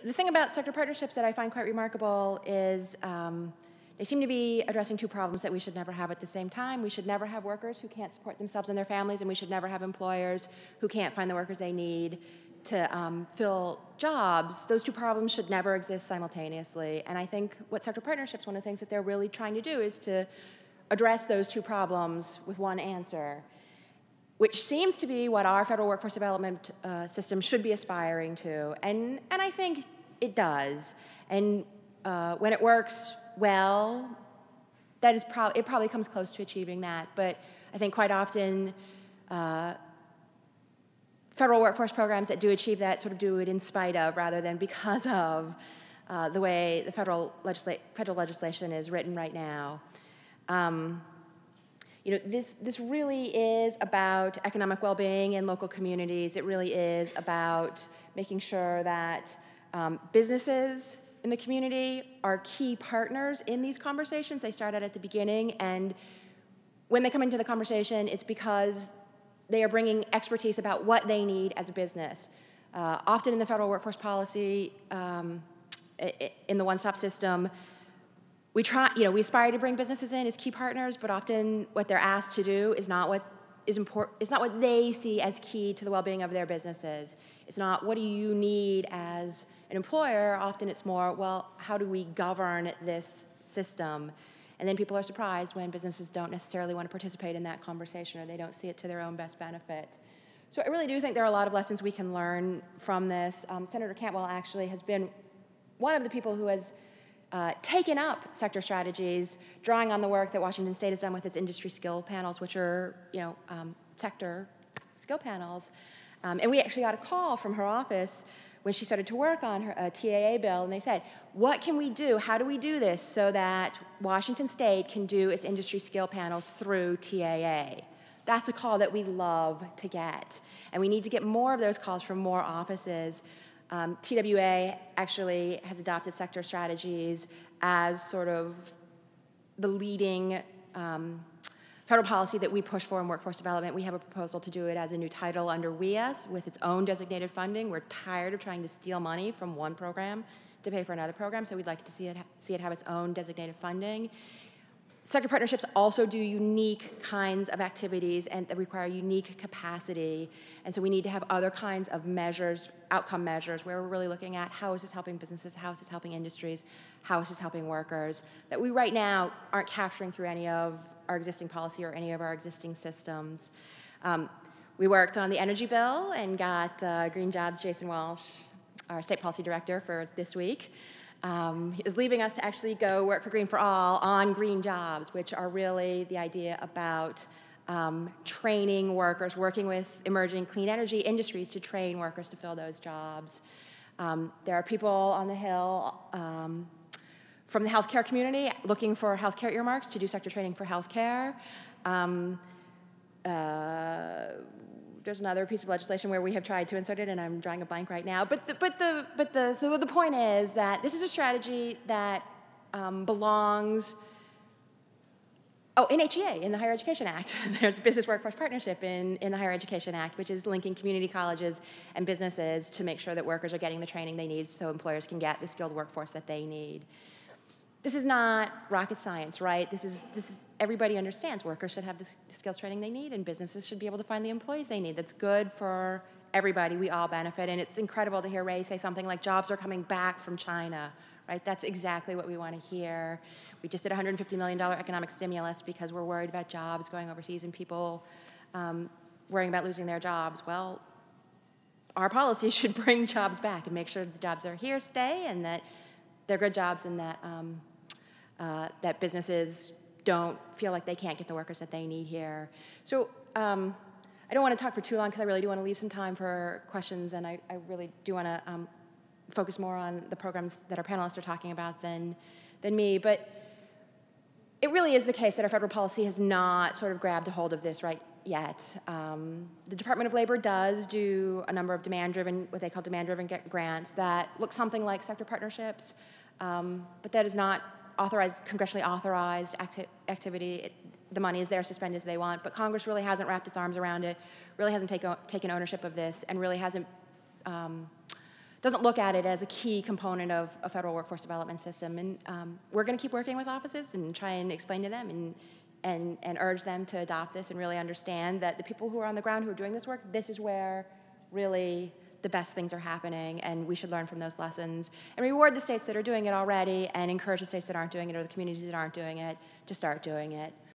the thing about sector partnerships that I find quite remarkable is they seem to be addressing two problems that we should never have at the same time. We should never have workers who can't support themselves and their families, and we should never have employers who can't find the workers they need to fill jobs. Those two problems should never exist simultaneously. And I think what sector partnerships, one of the things that they're really trying to do is to address those two problems with one answer, which seems to be what our federal workforce development system should be aspiring to. And I think it does. And when it works well, that is it probably comes close to achieving that. But I think quite often, federal workforce programs that do achieve that sort of do it in spite of rather than because of the way the federal legislation is written right now. You know, this really is about economic well-being in local communities. It really is about making sure that businesses in the community are key partners in these conversations. They start out at the beginning, and when they come into the conversation, it's because they are bringing expertise about what they need as a business. Often in the federal workforce policy, in the one-stop system, we aspire to bring businesses in as key partners, but often what they're asked to do is not what is important. It's not what they see as key to the well-being of their businesses. It's not what do you need as an employer. Often it's more, well, how do we govern this system? And then people are surprised when businesses don't necessarily want to participate in that conversation or they don't see it to their own best benefit. So I really do think there are a lot of lessons we can learn from this. Senator Cantwell actually has been one of the people who has taken up sector strategies, drawing on the work that Washington State has done with its industry skill panels, which are sector skill panels. And we actually got a call from her office when she started to work on her TAA bill, and they said, what can we do? How do we do this so that Washington State can do its industry skill panels through TAA? That's a call that we love to get. And we need to get more of those calls from more offices. TWA actually has adopted sector strategies as sort of the leading federal policy that we push for in workforce development. We have a proposal to do it as a new title under WEA with its own designated funding. We're tired of trying to steal money from one program to pay for another program, so we'd like to see it have its own designated funding. Sector partnerships also do unique kinds of activities and that require unique capacity, and so we need to have other kinds of measures, outcome measures, where we're really looking at how is this helping businesses, how is this helping industries, how is this helping workers, that we right now aren't capturing through any of our existing policy or any of our existing systems. We worked on the energy bill and got Green Jobs' Jason Walsh, our state policy director, for this week. Is leaving us to actually go work for Green for All on green jobs, which are really the idea about training workers, working with emerging clean energy industries to train workers to fill those jobs. There are people on the Hill from the healthcare community looking for healthcare earmarks to do sector training for healthcare. There's another piece of legislation where we have tried to insert it, and I'm drawing a blank right now. But the point is that this is a strategy that belongs. Oh, in HEA, in the Higher Education Act. There's Business Workforce Partnership in the Higher Education Act, which is linking community colleges and businesses to make sure that workers are getting the training they need so employers can get the skilled workforce that they need. This is not rocket science, right? This is everybody understands workers should have the skills training they need, and businesses should be able to find the employees they need. That's good for everybody. We all benefit, and it's incredible to hear Ray say something like jobs are coming back from China, right? That's exactly what we want to hear. We just did a $150 million economic stimulus because we're worried about jobs going overseas and people worrying about losing their jobs. Well, our policy should bring jobs back and make sure the jobs are here, stay, and that they're good jobs, and that that businesses don't feel like they can't get the workers that they need here. So I don't want to talk for too long because I really do want to leave some time for questions, and I really do want to focus more on the programs that our panelists are talking about than me. But it really is the case that our federal policy has not sort of grabbed a hold of this right yet. The Department of Labor does do a number of demand-driven, what they call demand-driven grants that look something like sector partnerships, but that is not congressionally authorized activity. The money is there to spend as they want, but Congress really hasn't wrapped its arms around it, really hasn't taken ownership of this, and really hasn't doesn't look at it as a key component of a federal workforce development system. And we're going to keep working with offices and try and explain to them and urge them to adopt this and really understand that the people who are on the ground who are doing this work, this is where really the best things are happening, and we should learn from those lessons and reward the states that are doing it already and encourage the states that aren't doing it or the communities that aren't doing it to start doing it.